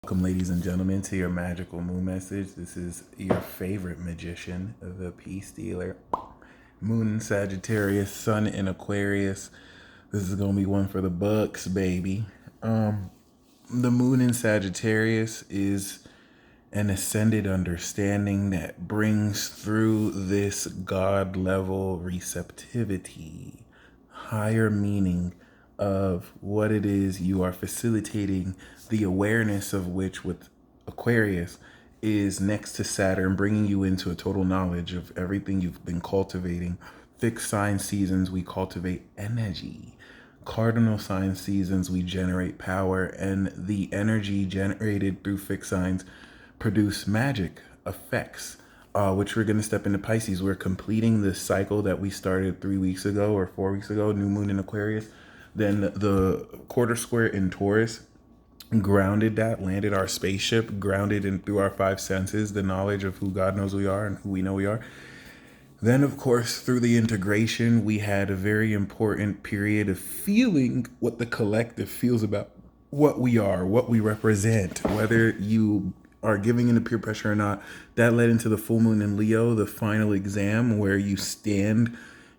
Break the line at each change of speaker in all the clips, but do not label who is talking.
Welcome, ladies and gentlemen, to your magical moon message. This is your favorite magician, the Peace Dealer. Moon in Sagittarius, Sun in Aquarius. This is gonna be one for the Bucks, baby. The moon in Sagittarius is an ascended understanding that brings through this God level receptivity, higher meaning of what it is you are facilitating, the awareness of which with Aquarius is next to Saturn, bringing you into a total knowledge of everything you've been cultivating. Fixed sign seasons, we cultivate energy. Cardinal sign seasons, we generate power, and the energy generated through fixed signs produce magic effects, which we're going to step into Pisces. We're completing the cycle that we started 3 weeks ago or 4 weeks ago, new moon in Aquarius. Then the quarter square in Taurus grounded that, landed our spaceship, grounded in through our five senses, the knowledge of who God knows we are and who we know we are. Then, of course, through the integration, we had a very important period of feeling what the collective feels about what we are, what we represent, whether you are giving into peer pressure or not. That led into the full moon in Leo, the final exam where you stand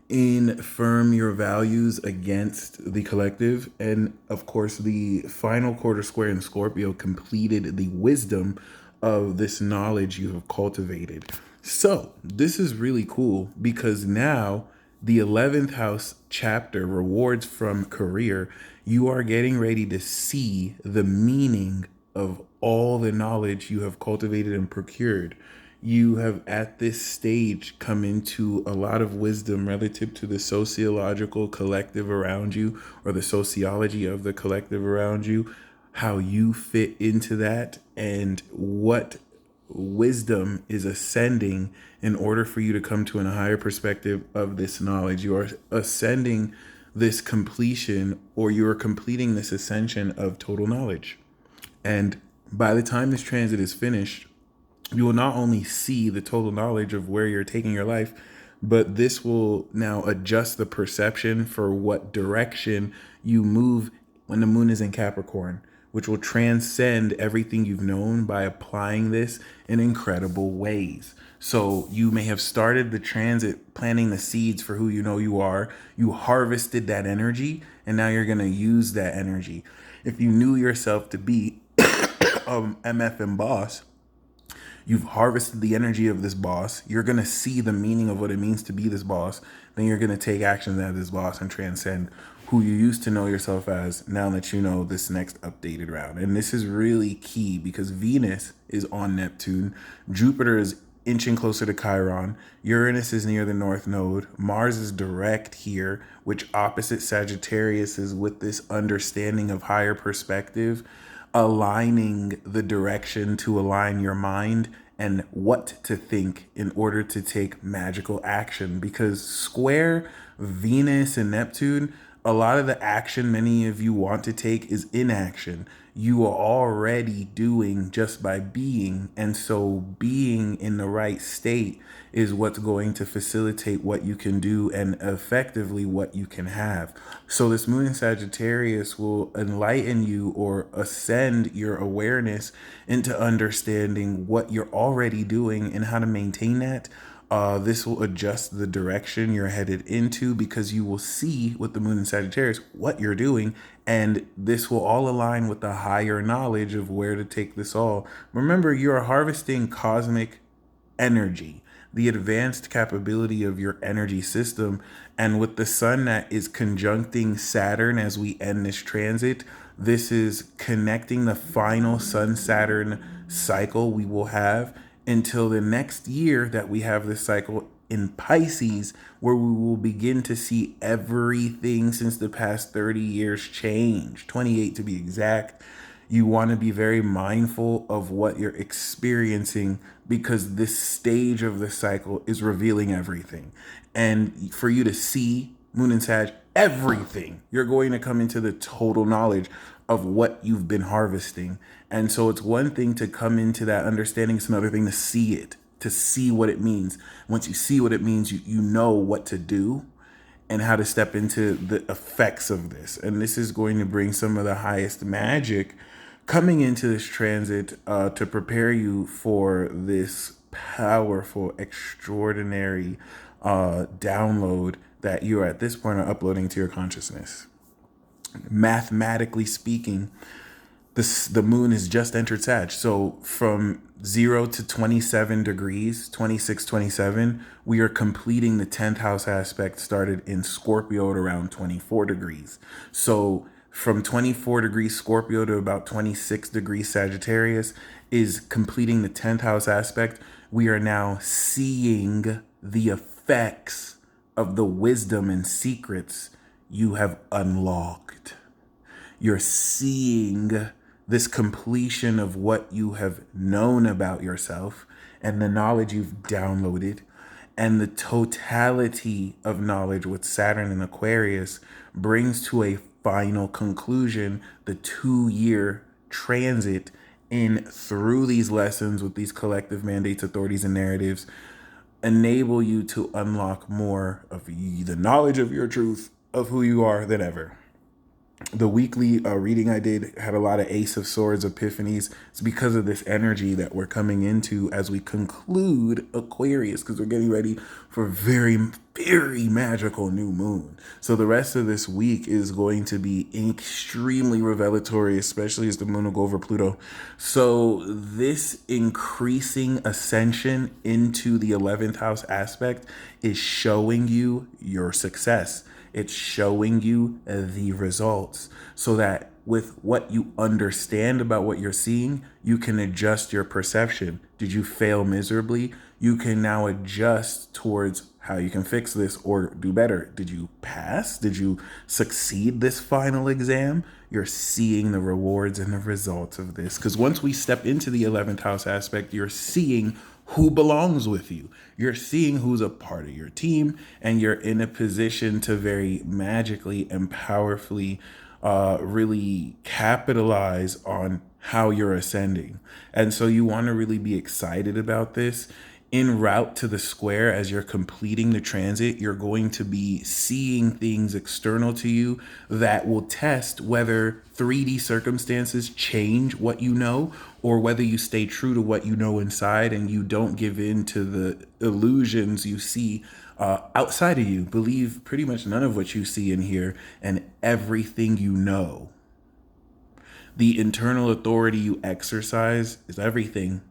in firm your values against the collective. And of course, the final quarter square in Scorpio completed the wisdom of this knowledge you have cultivated. So this is really cool because now the 11th house chapter, rewards from career, you are getting ready to see the meaning of all the knowledge you have cultivated and procured. You have at this stage come into a lot of wisdom relative to the sociological collective around you, or the sociology of the collective around you, how you fit into that, and what wisdom is ascending in order for you to come to a higher perspective of this knowledge. You are ascending this completion, or you are completing this ascension of total knowledge. And by the time this transit is finished, you will not only see the total knowledge of where you're taking your life, but this will now adjust the perception for what direction you move when the moon is in Capricorn, which will transcend everything you've known by applying this in incredible ways. So you may have started the transit planting the seeds for who you know you are. You harvested that energy, and now you're going to use that energy. If you knew yourself to be MF and boss, you've harvested the energy of this boss. You're going to see the meaning of what it means to be this boss. Then you're going to take actions as this boss and transcend who you used to know yourself as, now that you know this next updated round. And this is really key because Venus is on Neptune. Jupiter is inching closer to Chiron. Uranus is near the North Node. Mars is direct here, which opposite Sagittarius is with this understanding of higher perspective, aligning the direction to align your mind and what to think in order to take magical action. Because square Venus and Neptune, a lot of the action many of you want to take is inaction. You are already doing just by being. And so being in the right state is what's going to facilitate what you can do and effectively what you can have. So this moon in Sagittarius will enlighten you or ascend your awareness into understanding what you're already doing and how to maintain that. This will adjust the direction you're headed into because you will see with the moon in Sagittarius what you're doing, and this will all align with the higher knowledge of where to take this all. Remember, you are harvesting cosmic energy, the advanced capability of your energy system, and with the sun that is conjuncting Saturn as we end this transit, this is connecting the final Sun-Saturn cycle we will have until the next year that we have this cycle in Pisces, where we will begin to see everything since the past 30 years change, 28 to be exact. You want to be very mindful of what you're experiencing because this stage of the cycle is revealing everything. And for you to see Moon and Sag, everything, you're going to come into the total knowledge of what you've been harvesting. And so it's one thing to come into that understanding. It's another thing to see it, to see what it means. Once you see what it means, you know what to do and how to step into the effects of this. And this is going to bring some of the highest magic coming into this transit to prepare you for this powerful, extraordinary download that you are at this point are uploading to your consciousness. Mathematically speaking, the moon has just entered Sag. So from 0 to 27 degrees, 26, 27, we are completing the 10th house aspect started in Scorpio at around 24 degrees. So from 24 degrees Scorpio to about 26 degrees Sagittarius is completing the 10th house aspect. We are now seeing the effects of the wisdom and secrets you have unlocked. You're seeing this completion of what you have known about yourself and the knowledge you've downloaded, and the totality of knowledge with Saturn and Aquarius brings to a final conclusion the 2-year transit in through these lessons with these collective mandates, authorities, and narratives enable you to unlock more of the knowledge of your truth of who you are than ever. The weekly reading I did had a lot of Ace of Swords epiphanies. It's because of this energy that we're coming into as we conclude Aquarius, because we're getting ready for a very, very magical new moon. So the rest of this week is going to be extremely revelatory, especially as the moon will go over Pluto. So this increasing ascension into the 11th house aspect is showing you your success. It's showing you the results so that with what you understand about what you're seeing, you can adjust your perception. Did you fail miserably? You can now adjust towards how you can fix this or do better. Did you pass? Did you succeed this final exam? You're seeing the rewards and the results of this. Because once we step into the 11th house aspect, you're seeing who belongs with you. You're seeing who's a part of your team, and you're in a position to very magically and powerfully really capitalize on how you're ascending. And so you want to really be excited about this. En route to the square, as you're completing the transit, you're going to be seeing things external to you that will test whether 3D circumstances change what you know, or whether you stay true to what you know inside and you don't give in to the illusions you see outside of you. Believe pretty much none of what you see in here and everything you know. The internal authority you exercise is everything.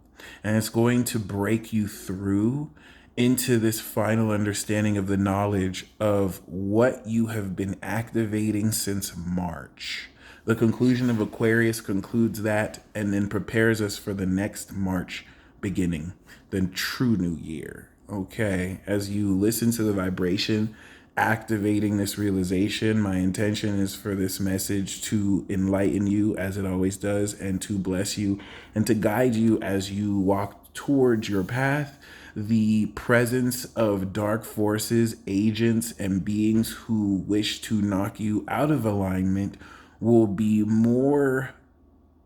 And it's going to break you through into this final understanding of the knowledge of what you have been activating since March. The conclusion of Aquarius concludes that and then prepares us for the next March beginning, the true new year. Okay, as you listen to the vibration activating this realization, my intention is for this message to enlighten you as it always does, and to bless you and to guide you as you walk towards your path. The presence of dark forces, agents, and beings who wish to knock you out of alignment will be more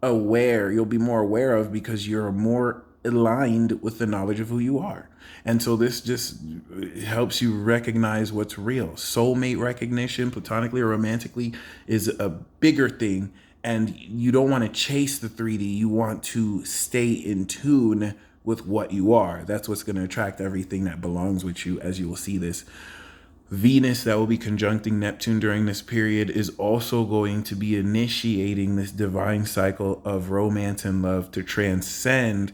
aware. You'll be more aware of, because you're more aligned with the knowledge of who you are. And so this just helps you recognize what's real. Soulmate recognition, platonically or romantically, is a bigger thing. And you don't want to chase the 3D. You want to stay in tune with what you are. That's what's going to attract everything that belongs with you, as you will see this. Venus, that will be conjuncting Neptune during this period, is also going to be initiating this divine cycle of romance and love to transcend,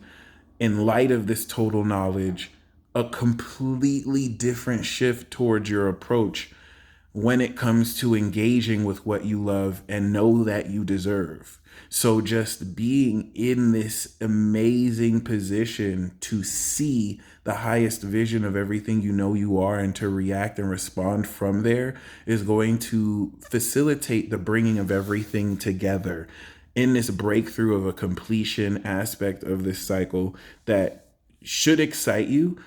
in light of this total knowledge, a completely different shift towards your approach when it comes to engaging with what you love and know that you deserve. So just being in this amazing position to see the highest vision of everything you know you are and to react and respond from there is going to facilitate the bringing of everything together in this breakthrough of a completion aspect of this cycle that should excite you,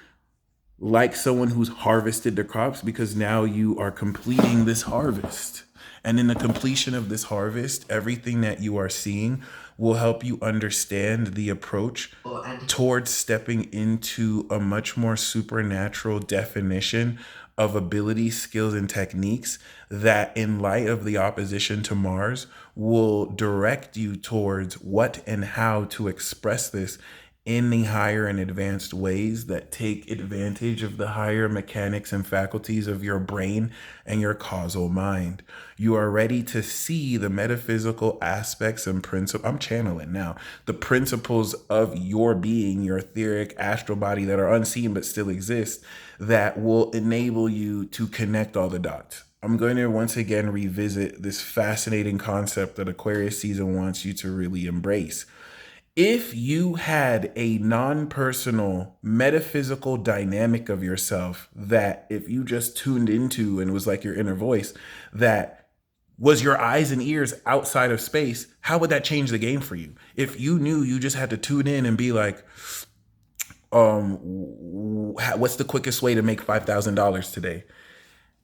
like someone who's harvested the crops, because now you are completing this harvest. And in the completion of this harvest, everything that you are seeing will help you understand the approach towards stepping into a much more supernatural definition of abilities, skills, and techniques that, in light of the opposition to Mars, will direct you towards what and how to express this in the higher and advanced ways that take advantage of the higher mechanics and faculties of your brain and your causal mind. You are ready to see the metaphysical aspects and principles. I'm channeling now. The principles of your being, your etheric astral body that are unseen but still exist, that will enable you to connect all the dots. I'm going to once again revisit this fascinating concept that Aquarius season wants you to really embrace. If you had a non-personal metaphysical dynamic of yourself that if you just tuned into and was like your inner voice, that was your eyes and ears outside of space, how would that change the game for you? If you knew you just had to tune in and be like, what's the quickest way to make $5,000 today?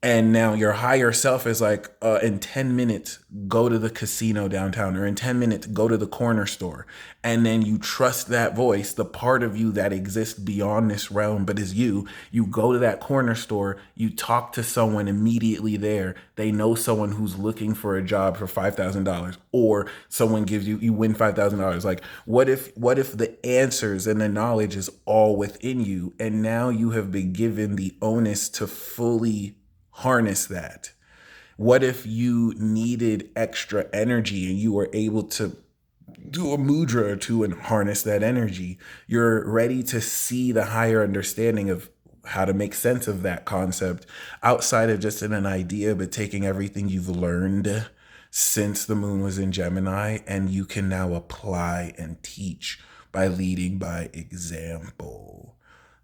And now your higher self is like, in 10 minutes, go to the casino downtown, or in 10 minutes, go to the corner store. And then you trust that voice, the part of you that exists beyond this realm, but is you. You go to that corner store, you talk to someone immediately there. They know someone who's looking for a job for $5,000, or someone gives you win $5,000. Like, what if the answers and the knowledge is all within you? And now you have been given the onus to fully harness that. What if you needed extra energy and you were able to do a mudra or two and harness that energy? You're ready to see the higher understanding of how to make sense of that concept outside of just an idea, but taking everything you've learned since the moon was in Gemini, and you can now apply and teach by leading by example.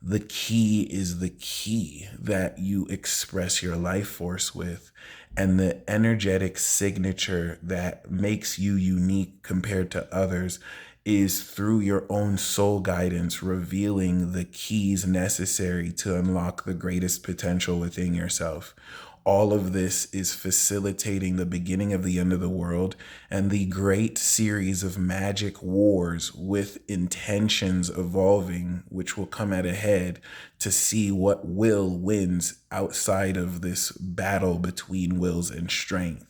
The key is the key that you express your life force with, and the energetic signature that makes you unique compared to others is through your own soul guidance, revealing the keys necessary to unlock the greatest potential within yourself. All of this is facilitating the beginning of the end of the world and the great series of magic wars with intentions evolving, which will come at a head to see what will wins outside of this battle between wills and strength.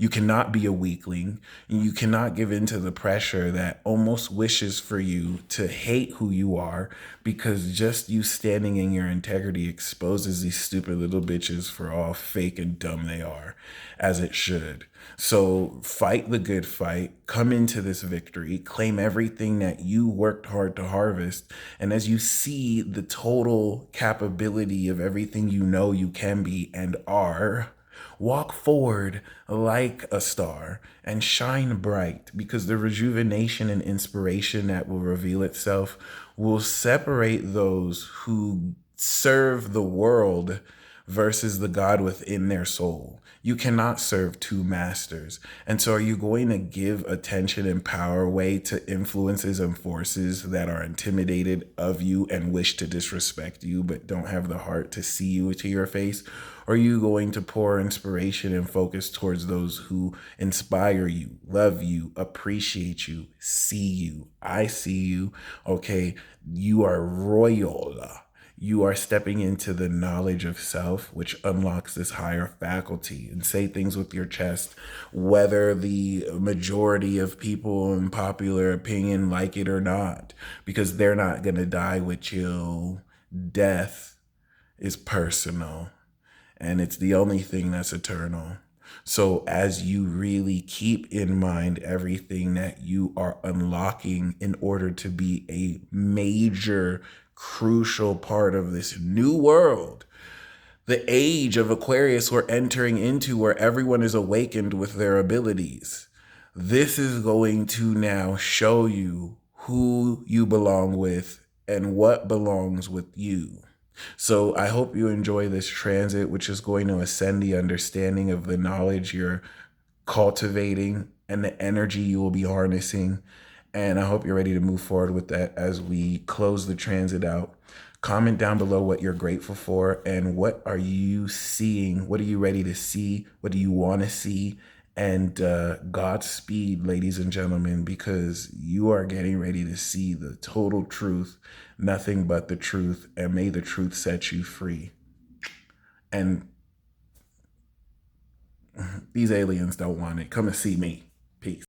You cannot be a weakling. You cannot give in to the pressure that almost wishes for you to hate who you are, because just you standing in your integrity exposes these stupid little bitches for all fake and dumb they are, as it should. So fight the good fight, come into this victory, claim everything that you worked hard to harvest. And as you see the total capability of everything you know you can be and are, walk forward like a star and shine bright, because the rejuvenation and inspiration that will reveal itself will separate those who serve the world versus the God within their soul. You cannot serve two masters. And so are you going to give attention and power away to influences and forces that are intimidated of you and wish to disrespect you but don't have the heart to see you to your face? Or are you going to pour inspiration and focus towards those who inspire you, love you, appreciate you, see you? I see you. Okay, you are royal. You are stepping into the knowledge of self, which unlocks this higher faculty, and say things with your chest, whether the majority of people in popular opinion like it or not, because they're not going to die with you. Death is personal, and it's the only thing that's eternal. So as you really keep in mind everything that you are unlocking in order to be a major, crucial part of this new world, the age of Aquarius we're entering into, where everyone is awakened with their abilities, this is going to now show you who you belong with and what belongs with you. So I hope you enjoy this transit, which is going to ascend the understanding of the knowledge you're cultivating and the energy you will be harnessing. And I hope you're ready to move forward with that as we close the transit out. Comment down below what you're grateful for and what are you seeing? What are you ready to see? What do you want to see? And Godspeed, ladies and gentlemen, because you are getting ready to see the total truth, nothing but the truth, and may the truth set you free. And these aliens don't want it. Come and see me. Peace.